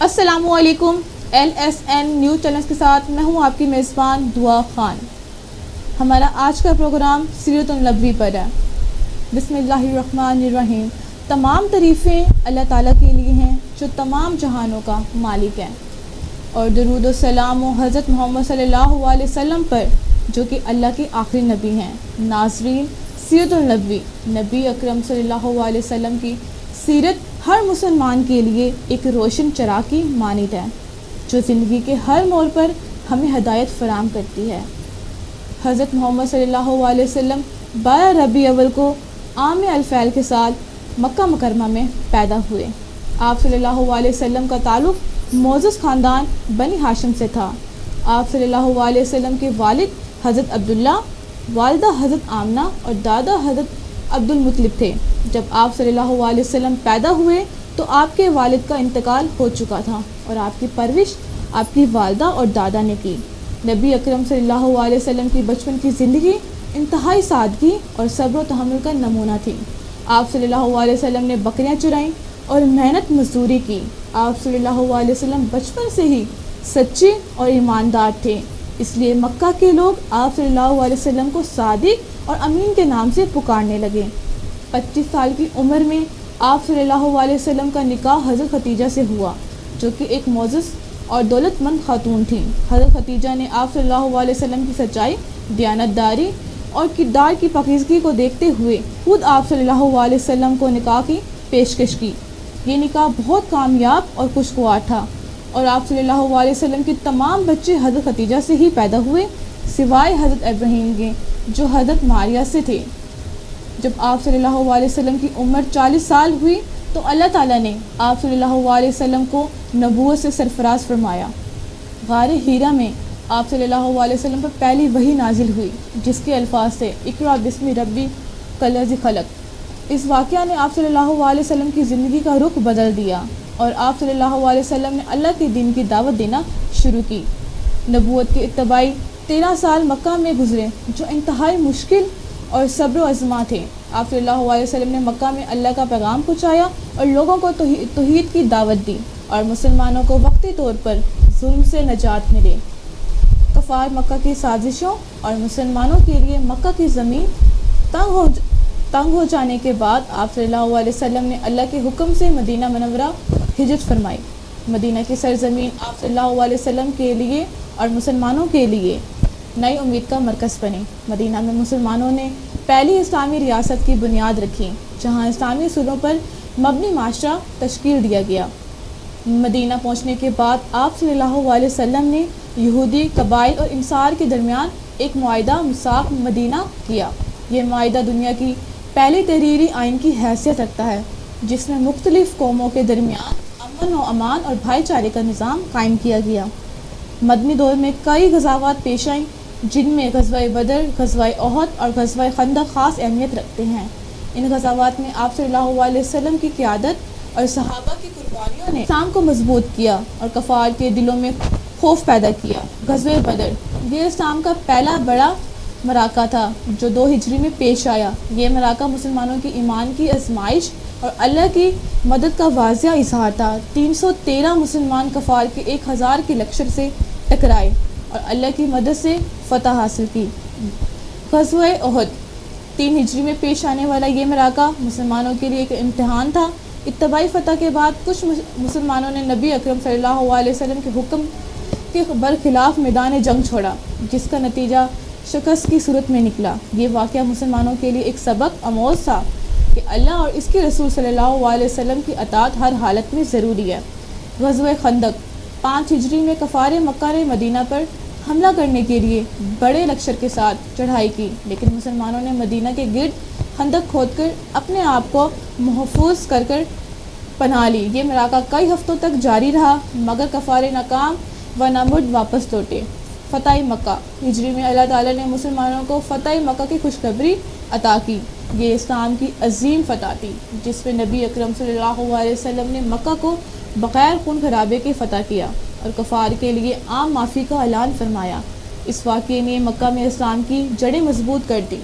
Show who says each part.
Speaker 1: السلام علیکم LSN news channel کے ساتھ میں ہوں آپ کی میزبان دعا خان۔ ہمارا آج کا پروگرام سیرت النبوی پر ہے۔ بسم اللہ الرحمن الرحیم۔ تمام تعریفیں اللہ تعالیٰ کے لیے ہیں جو تمام جہانوں کا مالک ہے، اور درود و سلام و حضرت محمد صلی اللہ علیہ وسلم پر جو کہ اللہ کے آخری نبی ہیں۔ ناظرین، سیرت النبوی نبی اکرم صلی اللہ علیہ وسلم کی سیرت ہر مسلمان کے لیے ایک روشن چراغ کی مانند ہے جو زندگی کے ہر موڑ پر ہمیں ہدایت فراہم کرتی ہے۔ حضرت محمد صلی اللہ علیہ وسلم 12 ربیع اول کو عام الفیل کے ساتھ مکہ مکرمہ میں پیدا ہوئے۔ آپ صلی اللہ علیہ وسلم کا تعلق معزز خاندان بنی ہاشم سے تھا۔ آپ صلی اللہ علیہ وسلم کے والد حضرت عبداللہ، والدہ حضرت آمنہ اور دادا حضرت عبد المطلب تھے۔ جب آپ صلی اللہ علیہ وسلم پیدا ہوئے تو آپ کے والد کا انتقال ہو چکا تھا اور آپ کی پرورش آپ کی والدہ اور دادا نے کی۔ نبی اکرم صلی اللہ علیہ وسلم کی بچپن کی زندگی انتہائی سادگی اور صبر و تحمل کا نمونہ تھی۔ آپ صلی اللہ علیہ وسلم نے بکریاں چرائیں اور محنت مزدوری کی۔ آپ صلی اللہ علیہ وسلم بچپن سے ہی سچے اور ایماندار تھے، اس لیے مکہ کے لوگ آپ صلی اللہ علیہ وسلم کو صادق اور امین کے نام سے پکارنے لگے۔ 25 سال کی عمر میں آپ صلی اللہ علیہ وسلم کا نکاح حضرت خدیجہ سے ہوا، جو کہ ایک معزز اور دولت مند خاتون تھیں۔ حضرت خدیجہ نے آپ صلی اللہ علیہ وسلم کی سچائی، دیانتداری اور کردار کی پاکیزگی کو دیکھتے ہوئے خود آپ صلی اللہ علیہ وسلم کو نکاح کی پیشکش کی۔ یہ نکاح بہت کامیاب اور خوشگوار تھا اور آپ صلی اللہ علیہ وسلم کے تمام بچے حضرت خدیجہ سے ہی پیدا ہوئے، سوائے حضرت ابراہیم کے جو حضرت ماریہ سے تھے۔ جب آپ صلی اللہ علیہ وسلم کی عمر 40 سال ہوئی تو اللہ تعالیٰ نے آپ صلی اللہ علیہ وسلم کو نبوت سے سرفراز فرمایا۔ غار حیرہ میں آپ صلی اللہ علیہ وسلم پر پہلی وحی نازل ہوئی، جس کے الفاظ تھے اقرأ بسم ربک الذی خلق۔ اس واقعہ نے آپ صلی اللہ علیہ وسلم کی زندگی کا رخ بدل دیا اور آپ صلی اللہ علیہ وسلم نے اللہ کے دین کی دعوت دینا شروع کی۔ نبوت کے اتباعی 13 سال مکہ میں گزرے جو انتہائی مشکل اور صبر و عزمہ تھے۔ آپ صلی اللہ علیہ وسلم نے مکہ میں اللہ کا پیغام پہنچایا اور لوگوں کو توحید کی دعوت دی اور مسلمانوں کو وقتی طور پر ظلم سے نجات ملے۔ کفار مکہ کی سازشوں اور مسلمانوں کے لیے مکہ کی زمین تنگ ہو جانے کے بعد آپ صلی اللہ علیہ وسلم نے اللہ کے حکم سے مدینہ منورہ ہجرت فرمائی۔ مدینہ کی سرزمین آپ صلی اللہ علیہ وسلم کے لیے اور مسلمانوں کے لیے نئی امید کا مرکز بنی۔ مدینہ میں مسلمانوں نے پہلی اسلامی ریاست کی بنیاد رکھی، جہاں اسلامی اصولوں پر مبنی معاشرہ تشکیل دیا گیا۔ مدینہ پہنچنے کے بعد آپ صلی اللہ علیہ وسلم نے یہودی قبائل اور انصار کے درمیان ایک معاہدہ میثاق مدینہ کیا۔ یہ معاہدہ دنیا کی پہلی تحریری آئین کی حیثیت رکھتا ہے، جس میں مختلف قوموں کے درمیان امن و امان اور بھائی چارے کا نظام قائم کیا گیا۔ مدنی دور میں کئی غزوات پیش آئیں، جن میں غزوہ بدر، غزوہ احد اور غزوہ خندق خاص اہمیت رکھتے ہیں۔ ان غزوات میں آپ صلی اللہ علیہ وسلم کی قیادت اور صحابہ کی قربانیوں نے اسلام کو مضبوط کیا اور کفار کے دلوں میں خوف پیدا کیا۔ غزوہ بدر یہ اسلام کا پہلا بڑا معرکہ تھا جو 2 ہجری میں پیش آیا۔ یہ معرکہ مسلمانوں کی ایمان کی آزمائش اور اللہ کی مدد کا واضح اظہار تھا۔ 313 مسلمان کفار کے 1000 کے لشکر سے ٹکرائے اور اللہ کی مدد سے فتح حاصل کی۔ غزوہ احد 3 ہجری میں پیش آنے والا یہ معرکہ مسلمانوں کے لیے ایک امتحان تھا۔ اتباعی فتح کے بعد کچھ مسلمانوں نے نبی اکرم صلی اللہ علیہ وسلم کے حکم کے برخلاف میدان جنگ چھوڑا، جس کا نتیجہ شکست کی صورت میں نکلا۔ یہ واقعہ مسلمانوں کے لیے ایک سبق آموز تھا کہ اللہ اور اس کے رسول صلی اللہ علیہ وسلم کی اطاعت ہر حالت میں ضروری ہے۔ غزوہ خندق 5 ہجری میں کفار مکہ نے مدینہ پر حملہ کرنے کے لیے بڑے لشکر کے ساتھ چڑھائی کی، لیکن مسلمانوں نے مدینہ کے گرد خندق کھود کر اپنے آپ کو محفوظ کر پناہ لی۔ یہ معرکہ کئی ہفتوں تک جاری رہا، مگر کفار ناکام و نامرد واپس لوٹے۔ فتح مکہ ہجری میں اللہ تعالیٰ نے مسلمانوں کو فتح مکہ کی خوشخبری عطا کی۔ یہ اسلام کی عظیم فتح تھی، جس میں نبی اکرم صلی اللہ علیہ وسلم نے مکہ کو بغیر خون خرابے کے فتح کیا اور کفار کے لیے عام معافی کا اعلان فرمایا۔ اس واقعے نے مکہ میں اسلام کی جڑیں مضبوط کر دی۔